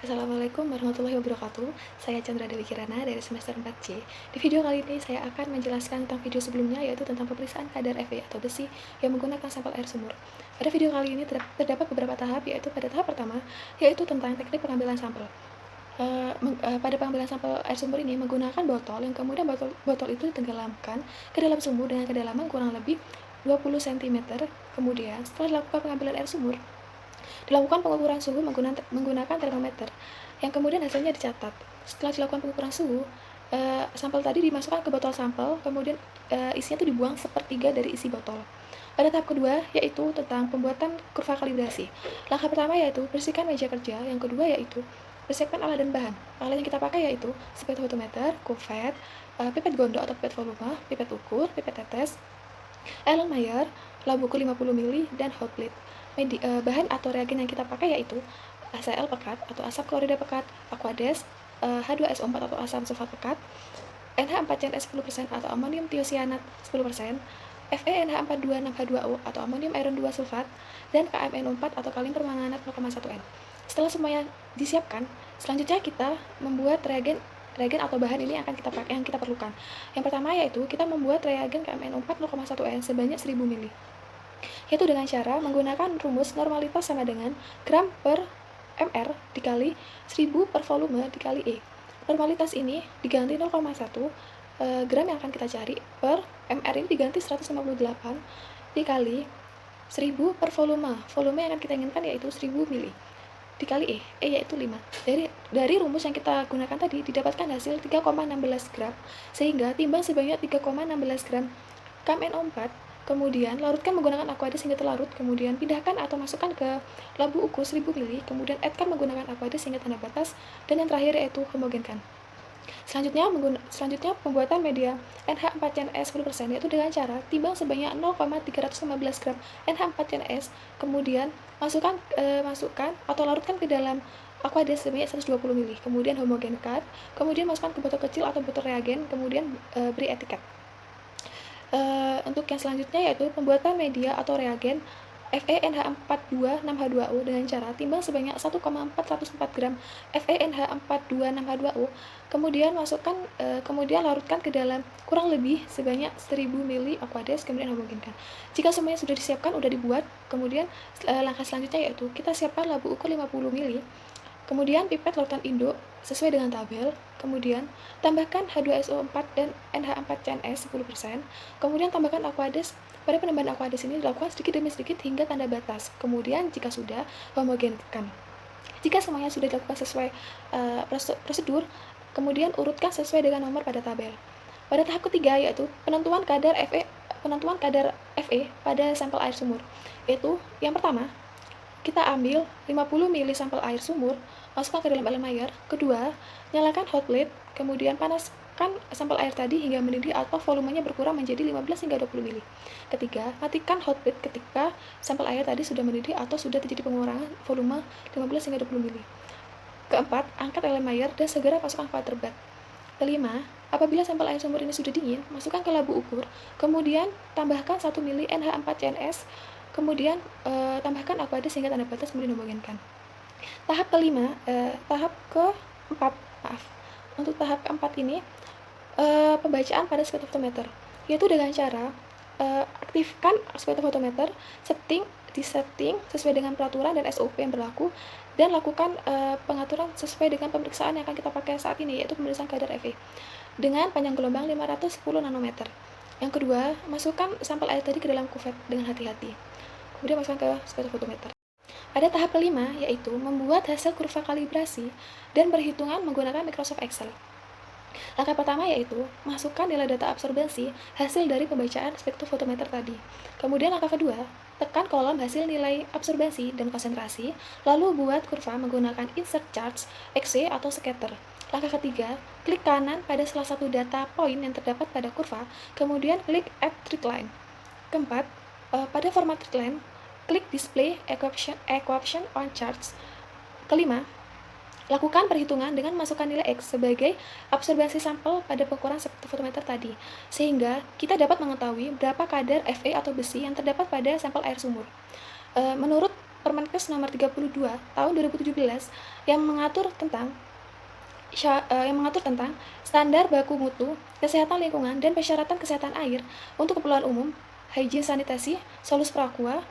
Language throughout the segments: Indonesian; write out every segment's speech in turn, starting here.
Assalamualaikum warahmatullahi wabarakatuh. Saya Chandra Dewi Kirana dari semester 4C. Di video kali ini saya akan menjelaskan tentang video sebelumnya, yaitu tentang pemeriksaan kadar Fe atau besi yang menggunakan sampel air sumur. Pada video kali ini terdapat beberapa tahap, yaitu pada tahap pertama, yaitu tentang teknik pengambilan sampel. Pada pengambilan sampel air sumur ini menggunakan botol, yang kemudian botol itu ditenggelamkan ke dalam sumur dengan kedalaman kurang lebih 20 cm. Kemudian setelah dilakukan pengambilan air sumur, dilakukan pengukuran suhu menggunakan termometer, yang kemudian hasilnya dicatat. Setelah dilakukan pengukuran suhu, sampel tadi dimasukkan ke botol sampel, kemudian isinya itu dibuang sepertiga dari isi botol. Pada tahap kedua, yaitu tentang pembuatan kurva kalibrasi. Langkah pertama yaitu bersihkan meja kerja, yang kedua yaitu persiapkan alat dan bahan. Alat yang kita pakai yaitu spektrofotometer, kuvet, pipet gondo atau pipet volume, pipet ukur, pipet tetes, Erlenmeyer, labu ukur 50 ml, dan hot plate. Bahan atau reagen yang kita pakai yaitu HCl pekat atau asam klorida pekat, Aquades, H2SO4 atau asam sulfat pekat, NH4CNS 10% atau amonium tiosianat 10%, FeNH426H2O atau amonium iron 2 sulfat, dan KMNO4 atau kalium permanganat 0,1 N. Setelah semuanya disiapkan, selanjutnya kita membuat reagen atau bahan ini yang kita perlukan. Yang pertama yaitu kita membuat reagen KMNO4 0,1 N sebanyak 1000 ml. Yaitu dengan cara menggunakan rumus normalitas sama dengan gram per mr dikali 1000 per volume dikali E. Normalitas ini diganti 0,1 gram yang akan kita cari per mr ini diganti 158 dikali 1000 per volume. Volume yang akan kita inginkan yaitu 1000 ml dikali E yaitu 5. Dari rumus yang kita gunakan tadi didapatkan hasil 3,16 gram, sehingga timbang sebanyak 3,16 gram KMNO4, kemudian larutkan menggunakan Aquades hingga terlarut, kemudian pindahkan atau masukkan ke labu ukur 1000 ml, kemudian addkan menggunakan Aquades hingga tanda batas, dan yang terakhir yaitu homogenkan. Selanjutnya pembuatan media NH4CNS 10%, yaitu dengan cara timbang sebanyak 0,315 gram NH4CNS, kemudian masukkan atau larutkan ke dalam Aquades sebanyak 120 ml, kemudian homogenkan, kemudian masukkan ke botol kecil atau botol reagen, kemudian beri etiket. Untuk yang selanjutnya yaitu pembuatan media atau reagen FeNH426H2O dengan cara timbang sebanyak 1,404 gram FeNH426H2O, kemudian kemudian larutkan ke dalam kurang lebih sebanyak 1000 ml Aquades, kemudian homogenkan. Jika semuanya sudah disiapkan, sudah dibuat, kemudian langkah selanjutnya yaitu kita siapkan labu ukur 50 ml, kemudian pipet larutan induk sesuai dengan tabel, kemudian tambahkan H2SO4 dan NH4CNS 10%, kemudian tambahkan Aquades. Pada penambahan Aquades ini dilakukan sedikit demi sedikit hingga tanda batas, kemudian jika sudah, homogenkan. Jika semuanya sudah dilakukan sesuai prosedur, kemudian urutkan sesuai dengan nomor pada tabel. Pada tahap ketiga yaitu penentuan kadar Fe pada sampel air sumur. Yaitu yang pertama, kita ambil 50 ml sampel air sumur, masukkan ke dalam Erlenmeyer. Kedua, nyalakan hot plate, kemudian panaskan sampel air tadi hingga mendidih atau volumenya berkurang menjadi 15 hingga 20 ml. Ketiga, matikan hot plate ketika sampel air tadi sudah mendidih atau sudah terjadi pengurangan volume 15 hingga 20 ml. Keempat, angkat Erlenmeyer dan segera masukkan ke water bath. Kelima, apabila sampel air sumur ini sudah dingin, masukkan ke labu ukur, kemudian tambahkan 1 ml NH4CNS, kemudian tambahkan Aquades hingga tanda batas, kemudian homogenkan. Tahap keempat, untuk tahap keempat ini pembacaan pada spektrofotometer, yaitu dengan cara aktifkan spektrofotometer, disetting sesuai dengan peraturan dan SOP yang berlaku, dan lakukan pengaturan sesuai dengan pemeriksaan yang akan kita pakai saat ini, yaitu pemeriksaan kadar Fe dengan panjang gelombang 510 nanometer. Yang kedua, masukkan sampel air tadi ke dalam kuvet dengan hati-hati, kemudian masukkan ke spektrofotometer. Pada tahap kelima, yaitu membuat hasil kurva kalibrasi dan perhitungan menggunakan Microsoft Excel. Langkah pertama yaitu masukkan nilai data absorbensi hasil dari pembacaan spektrofotometer tadi. Kemudian langkah kedua, tekan kolom hasil nilai absorbensi dan konsentrasi, lalu buat kurva menggunakan insert charts, XY atau scatter. Langkah ketiga, klik kanan pada salah satu data point yang terdapat pada kurva, kemudian klik Add Trendline. Keempat, pada format trendline, klik Display Equation on Charts. Kelima, lakukan perhitungan dengan masukkan nilai X sebagai absorbensi sampel pada pengukuran spektrofotometer tadi, sehingga kita dapat mengetahui berapa kadar Fe atau besi yang terdapat pada sampel air sumur. Menurut Permenkes nomor 32 tahun 2017 yang mengatur tentang standar baku mutu, kesehatan lingkungan, dan persyaratan kesehatan air untuk keperluan umum, higien sanitasi, solus pro aqua,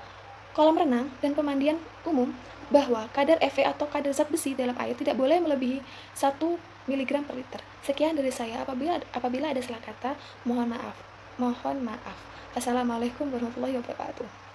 kolam renang, dan pemandian umum, bahwa kadar Fe atau kadar zat besi dalam air tidak boleh melebihi 1 mg per liter. Sekian dari saya, apabila ada salah kata, mohon maaf. Mohon maaf. Assalamualaikum warahmatullahi wabarakatuh.